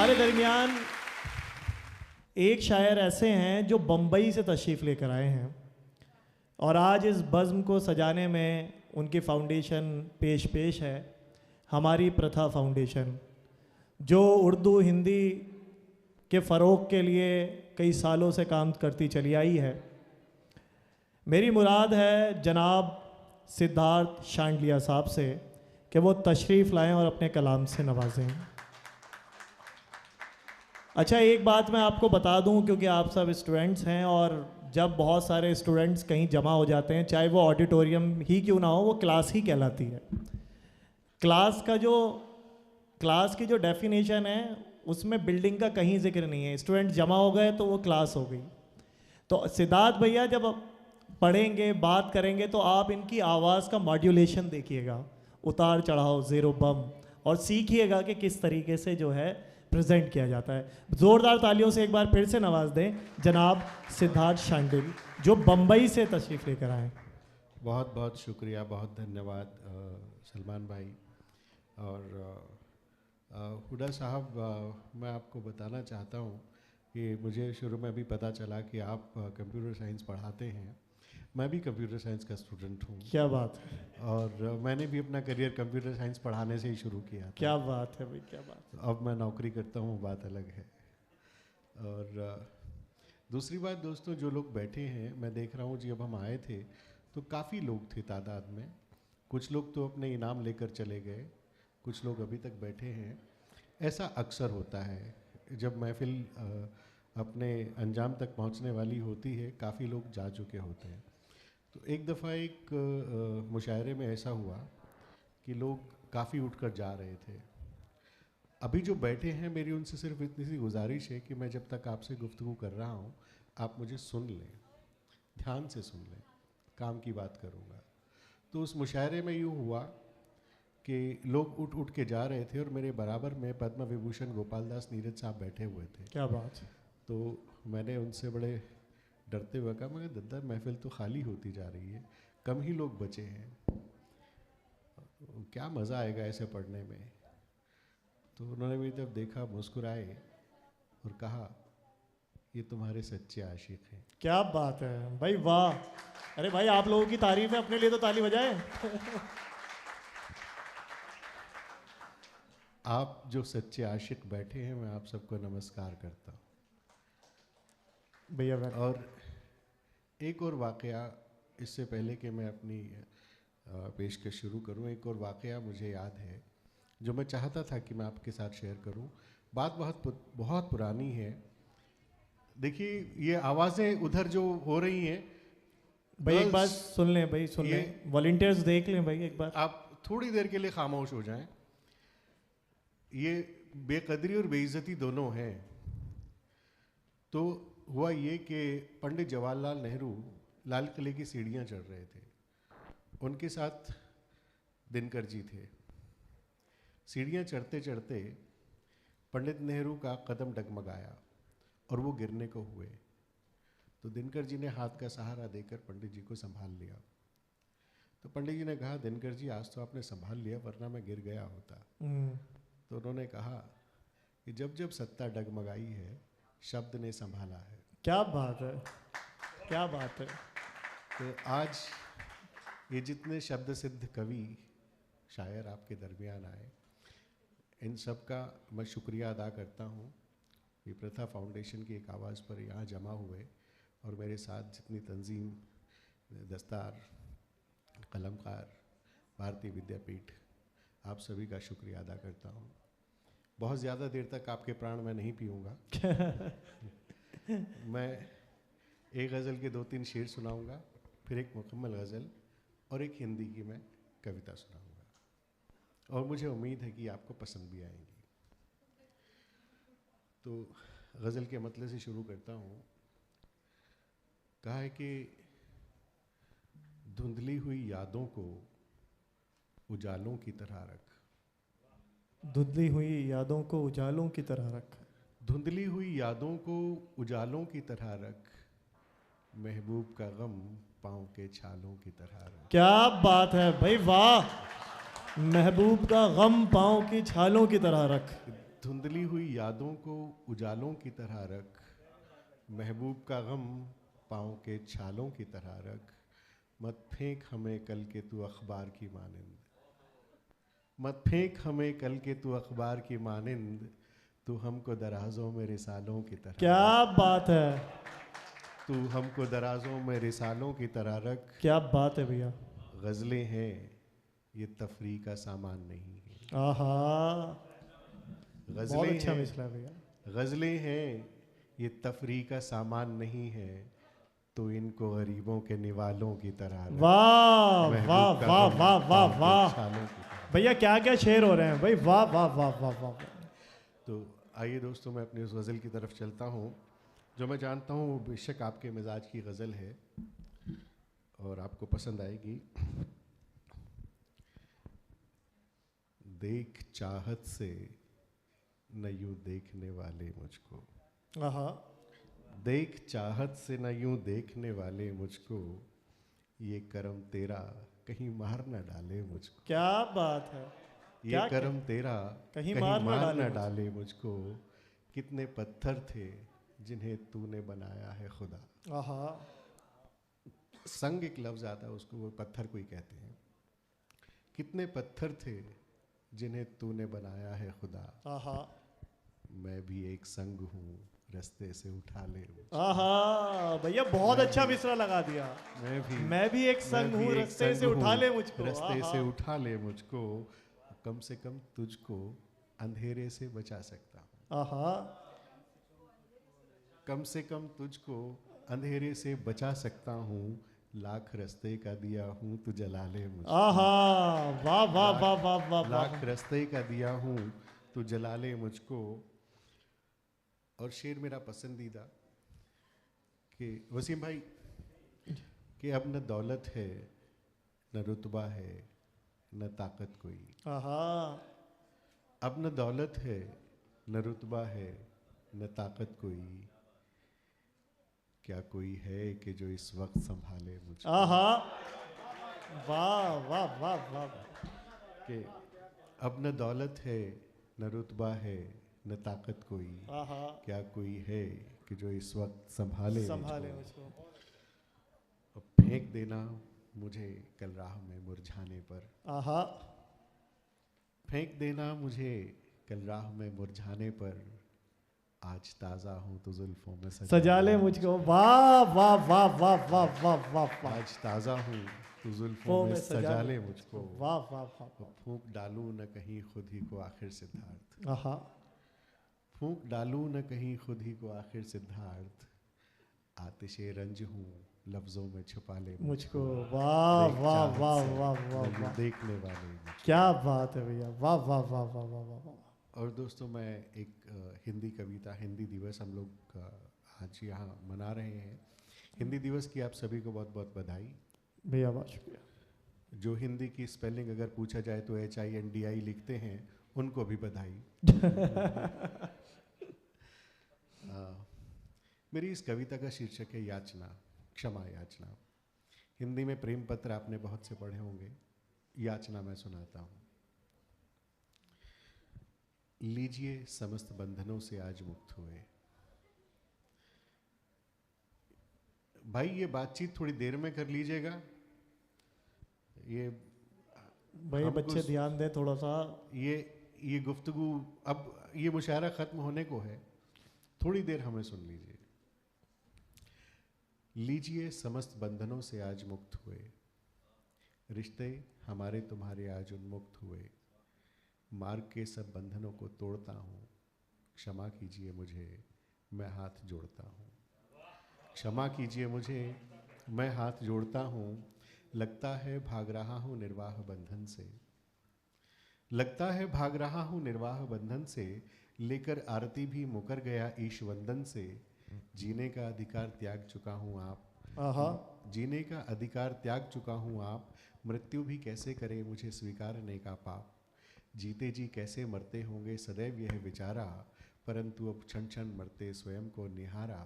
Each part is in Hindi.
हमारे दरमियान एक शायर ऐसे हैं जो बम्बई से तशरीफ़ लेकर आए हैं और आज इस बज़्म को सजाने में उनकी फाउंडेशन पेश है, हमारी प्रथा फाउंडेशन, जो उर्दू हिंदी के फ़रोग़ के लिए कई सालों से काम करती चली आई है। मेरी मुराद है जनाब सिद्धार्थ शांडिलिया साहब से कि वो तशरीफ़ लाएं और अपने कलाम से नवाजें। अच्छा, एक बात मैं आपको बता दूं, क्योंकि आप सब स्टूडेंट्स हैं और जब बहुत सारे स्टूडेंट्स कहीं जमा हो जाते हैं, चाहे वो ऑडिटोरियम ही क्यों ना हो, वो क्लास ही कहलाती है। क्लास की जो डेफिनेशन है उसमें बिल्डिंग का कहीं जिक्र नहीं है। स्टूडेंट जमा हो गए तो वो क्लास हो गई। तो सिद्धार्थ भैया जब पढ़ेंगे, बात करेंगे, तो आप इनकी आवाज़ का मॉड्यूलेशन देखिएगा, उतार चढ़ाव, ज़ेरो बम, और सीखिएगा कि किस तरीके से जो है प्रेजेंट किया जाता है। ज़ोरदार तालियों से एक बार फिर से नवाज दें जनाब सिद्धार्थ शांडिल, जो बम्बई से तशरीफ़ लेकर आए। बहुत बहुत शुक्रिया, बहुत धन्यवाद सलमान भाई। और हुडा साहब, मैं आपको बताना चाहता हूँ कि मुझे शुरू में भी पता चला कि आप कंप्यूटर साइंस पढ़ाते हैं। मैं भी कंप्यूटर साइंस का स्टूडेंट हूँ। क्या बात है। और मैंने भी अपना करियर कंप्यूटर साइंस पढ़ाने से ही शुरू किया था। क्या बात है भाई, क्या बात है। अब मैं नौकरी करता हूँ, बात अलग है। और दूसरी बात दोस्तों, जो लोग बैठे हैं, मैं देख रहा हूँ जब हम आए थे तो काफ़ी लोग थे तादाद में। कुछ लोग तो अपने इनाम लेकर चले गए, कुछ लोग अभी तक बैठे हैं। ऐसा अक्सर होता है जब महफिल अपने अंजाम तक पहुँचने वाली होती है, काफ़ी लोग जा चुके होते हैं। तो एक दफ़ा एक मुशायरे में ऐसा हुआ कि लोग काफ़ी उठकर जा रहे थे। अभी जो बैठे हैं, मेरी उनसे सिर्फ इतनी सी गुजारिश है कि मैं जब तक आपसे गुफ्तगू कर रहा हूँ, आप मुझे सुन लें, ध्यान से सुन लें, काम की बात करूँगा। तो उस मुशायरे में यूँ हुआ कि लोग उठ उठ के जा रहे थे और मेरे बराबर में पद्म विभूषण गोपाल दास नीरज साहब बैठे हुए थे। क्या बात है। तो मैंने उनसे बड़े डरते हुए कहा, मगर दद्दा महफिल तो खाली होती जा रही है, कम ही लोग बचे हैं, क्या मज़ा आएगा ऐसे पढ़ने में। तो उन्होंने भी जब देखा, मुस्कुराए और कहा, ये तुम्हारे सच्चे आशिक हैं। क्या बात है भाई, वाह। अरे भाई, आप लोगों की तारीफ है, अपने लिए तो ताली बजाएं। आप जो सच्चे आशिक बैठे हैं, मैं आप सबको नमस्कार करता हूँ भैया। और एक और वाक़या, इससे पहले कि मैं अपनी पेशकश शुरू करूँ, एक और वाक़या मुझे याद है जो मैं चाहता था कि मैं आपके साथ शेयर करूं। बात बहुत पुरानी है। देखिए, ये आवाज़ें उधर जो हो रही हैं भाई, एक बात सुन लें भाई, सुन लें, वॉलंटियर्स देख लें भाई एक बार। आप थोड़ी देर के लिए खामोश हो जाएं। ये बेकदरी और बेइज्जती दोनों हैं। तो हुआ ये कि पंडित जवाहरलाल नेहरू लाल किले की सीढ़ियाँ चढ़ रहे थे, उनके साथ दिनकर जी थे। सीढ़ियाँ चढ़ते चढ़ते पंडित नेहरू का कदम डगमगाया और वो गिरने को हुए। तो दिनकर जी ने हाथ का सहारा देकर पंडित जी को संभाल लिया। तो पंडित जी ने कहा, दिनकर जी, आज तो आपने संभाल लिया, वरना मैं गिर गया होता। तो उन्होंने कहा कि जब जब सत्ता डगमगाई है, शब्द ने संभाला है। क्या बात है, क्या बात है। तो आज ये जितने शब्द सिद्ध कवि शायर आपके दरमियान आए, इन सब का मैं शुक्रिया अदा करता हूँ। ये प्रथा फाउंडेशन की एक आवाज़ पर यहाँ जमा हुए और मेरे साथ जितनी तंजीम, दस्तार, कलमकार, भारतीय विद्यापीठ, आप सभी का शुक्रिया अदा करता हूँ। बहुत ज़्यादा देर तक आपके प्राण मैं नहीं पीऊँगा। मैं एक गज़ल के 2-3 शेर सुनाऊँगा, फिर एक मुकम्मल गज़ल और एक हिंदी की मैं कविता सुनाऊँगा, और मुझे उम्मीद है कि आपको पसंद भी आएंगी। तो गज़ल के मतले से शुरू करता हूँ। कहा है कि धुंधली हुई यादों को उजालों की तरह रख, धुंधली हुई यादों को उजालों की तरह रख, धुंधली हुई यादों को उजालों की तरह रख, महबूब का गम पाँव के छालों की तरह रख। क्या बात है भाई, वाह। महबूब का गम पाँव की छालों की तरह रख। धुंधली हुई यादों को उजालों की तरह रख, महबूब का गम पाँव के छालों की तरह रख, मत फेंक हमें कल के तू अखबार की मानिंद, मत फेंक हमें कल के तू अखबार की मानिंद, तू हमको दराजों में रिसालों की तरह क्या रख, बात है, तू हमको दराजों में रिसालों की तरह रख। क्या बात है भैया। गज़लें हैं ये तफरी का सामान नहीं है, आहा, बहुत गज़लें अच्छा हैं, मिसला भैया। गज़लें हैं ये तफरी का सामान नहीं है, तो इनको गरीबों के निवालों की तरह रख, वाह महबूब वाह का वाह गम वाह वाह पाँव के वाह छालों की तरह। भैया, क्या क्या शेर हो रहे हैं भाई, वाह वाह वाह वाह वाह। तो आइए दोस्तों, मैं अपनी उस गज़ल की तरफ चलता हूँ जो मैं जानता हूँ वो बेशक आपके मिजाज की गज़ल है और आपको पसंद आएगी। देख चाहत से न यूं देखने वाले मुझको, आहा, देख चाहत से न यूं देखने वाले मुझको, ये करम तेरा कहीं मार न डाले मुझको, क्या बात है, ये क्या करम तेरा कहीं कहीं मार न मार डाले न मुझको। डाले मुझको, कितने पत्थर थे जिन्हें तूने बनाया है खुदा। आहा, संग एक लफ्ज आता है, उसको वो पत्थर को ही कहते हैं। कितने पत्थर थे जिन्हें तूने बनाया है खुदा, आहा, मैं भी एक संग हूँ रास्ते से उठा ले मुझको। आहा भैया, बहुत मैं अच्छा भी- मिसरा लगा दिया। मैं भी एक संग हूँ, रास्ते से उठा ले मुझको। रास्ते आहा, से उठा ले मुझको, कम से कम तुझको अंधेरे से बचा सकता हूँ, आहा, कम से कम तुझको अंधेरे से बचा सकता हूँ, लाख रास्ते का दिया हूँ तू जला ले मुझको, आहा, वाह वाह वाह वाह वाह वाह। लाख रास्ते का दिया हूँ तू जला ले मुझको। और शेर मेरा पसंदीदा कि वसीम भाई कि अब न दौलत है न रुतबा है न ताकत कोई, आहा, अब न दौलत है न रुतबा है न ताकत कोई, क्या कोई है कि जो इस वक्त संभाले मुझको। आहा, वाह वाह वाह वाह। कि अब न दौलत है न रुतबा है न ताकत कोई, आहा, क्या कोई है कि जो इस वक्त संभाले संभाले मुझको। मुझको। अब फेंक देना मुझे कल राह में मुरझाने पर, आहा, फेंक देना मुझे कल राह में मुरझाने पर, आज ताज़ा हूँ तो जुल्फों में सजा ले मुझको। वाह वाह वाह वाह वाह वाह वाह वाह। आज ताज़ा हूँ तो जुल्फों में सजा ले मुझको, वाह वाह वाह। अब फूंक डालूं न कहीं खुद ही को आखिर सिद्धार्थ, आहा, फूंक डालूं न कहीं खुद ही को आखिर सिद्धार्थ, आतिशे रंज हूँ लफ्जों में छुपा ले मुझको। वाह देख वाह चाहत वाह से वाह वाह न यूं वाह। देखने वाले मुझको। क्या बात है भैया, वाह वाह वाह वाह वाह वाह वाह। और दोस्तों, मैं एक हिंदी कविता, हिंदी दिवस हम लोग आज यहाँ मना रहे हैं। हिंदी दिवस की आप सभी को बहुत बहुत बधाई। भैया बहुत शुक्रिया। जो हिंदी की स्पेलिंग अगर पूछा जाए तो HINDI लिखते हैं, उनको भी बधाई। मेरी इस कविता का शीर्षक है याचना, क्षमा याचना। हिंदी में प्रेम पत्र आपने बहुत से पढ़े होंगे, याचना मैं सुनाता हूँ। लीजिए समस्त बंधनों से आज मुक्त हुए। भाई ये बातचीत थोड़ी देर में कर लीजिएगा, ये भाई हमको बच्चे ध्यान दें थोड़ा सा। ये गुफ्तगू, अब ये मुशायरा खत्म होने को है, थोड़ी देर हमें सुन लीजिए। लीजिए समस्त बंधनों से आज मुक्त हुए, रिश्ते हमारे तुम्हारे आज उन्मुक्त हुए, मार्ग के सब बंधनों को तोड़ता हूँ, क्षमा कीजिए मुझे मैं हाथ जोड़ता हूँ, क्षमा कीजिए मुझे मैं हाथ जोड़ता हूँ, लगता है भाग रहा हूँ निर्वाह बंधन से, लगता है भाग रहा हूँ निर्वाह बंधन से, लेकर आरती भी मुकर गया ईश वंदन से, जीने का अधिकार त्याग चुका हूँ आप, आहा, जीने का अधिकार त्याग चुका हूँ आप, मृत्यु भी कैसे करे मुझे स्वीकारने का पाप, जीते जी कैसे मरते होंगे सदैव यह विचारा, परंतु अब क्षण क्षण मरते स्वयं को निहारा,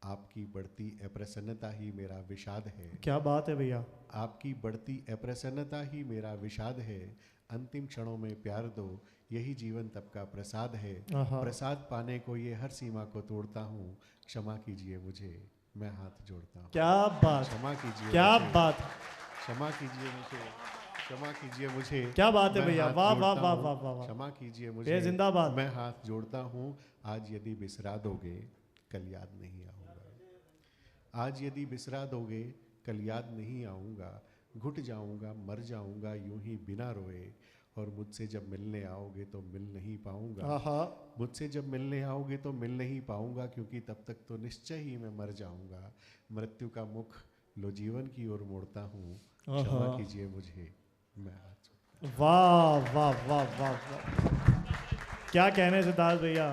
आपकी बढ़ती अप्रसन्नता ही मेरा विषाद है, क्या बात है भैया। आपकी बढ़ती अप्रसन्नता ही मेरा विषाद है, अंतिम क्षणों में प्यार दो, यही जीवन तब का प्रसाद है। आहा। प्रसाद पाने को ये हर सीमा को तोड़ता हूँ, क्षमा कीजिए मुझे, मैं हाथ जोड़ता हूँ। क्या बात, क्षमा कीजिए क्या मुझे, बात, क्षमा कीजिए मुझे, क्षमा कीजिए मुझे, क्या बात है मैं भैया, हाथ वाह वाह जोड़ता वाह हूँ। वाह वाह वाह। क्षमा कीजिए ये मुझे, जिंदाबाद। मैं हाथ जोड़ता हूँ। आज यदि बिसरा दोगे कल याद नहीं आऊँगा, आज यदि बिसरा दोगे कल याद नहीं आऊँगा। घुट जाऊँगा, मर जाऊँगा यूं ही बिना रोए, और मुझसे जब मिलने आओगे तो मिल नहीं पाऊँगा। आहा। मुझसे जब मिलने आओगे तो मिल नहीं पाऊँगा, क्योंकि तब तक तो निश्चय ही मैं मर जाऊँगा। मृत्यु का मुख लो जीवन की ओर मोड़ता हूँ, क्षमा आहा। कीजिए मुझे, मैं हाथ जोड़ता हूँ। वाह वाह वाह वाह वाह, क्या कहने सिद्धार्थ भैया।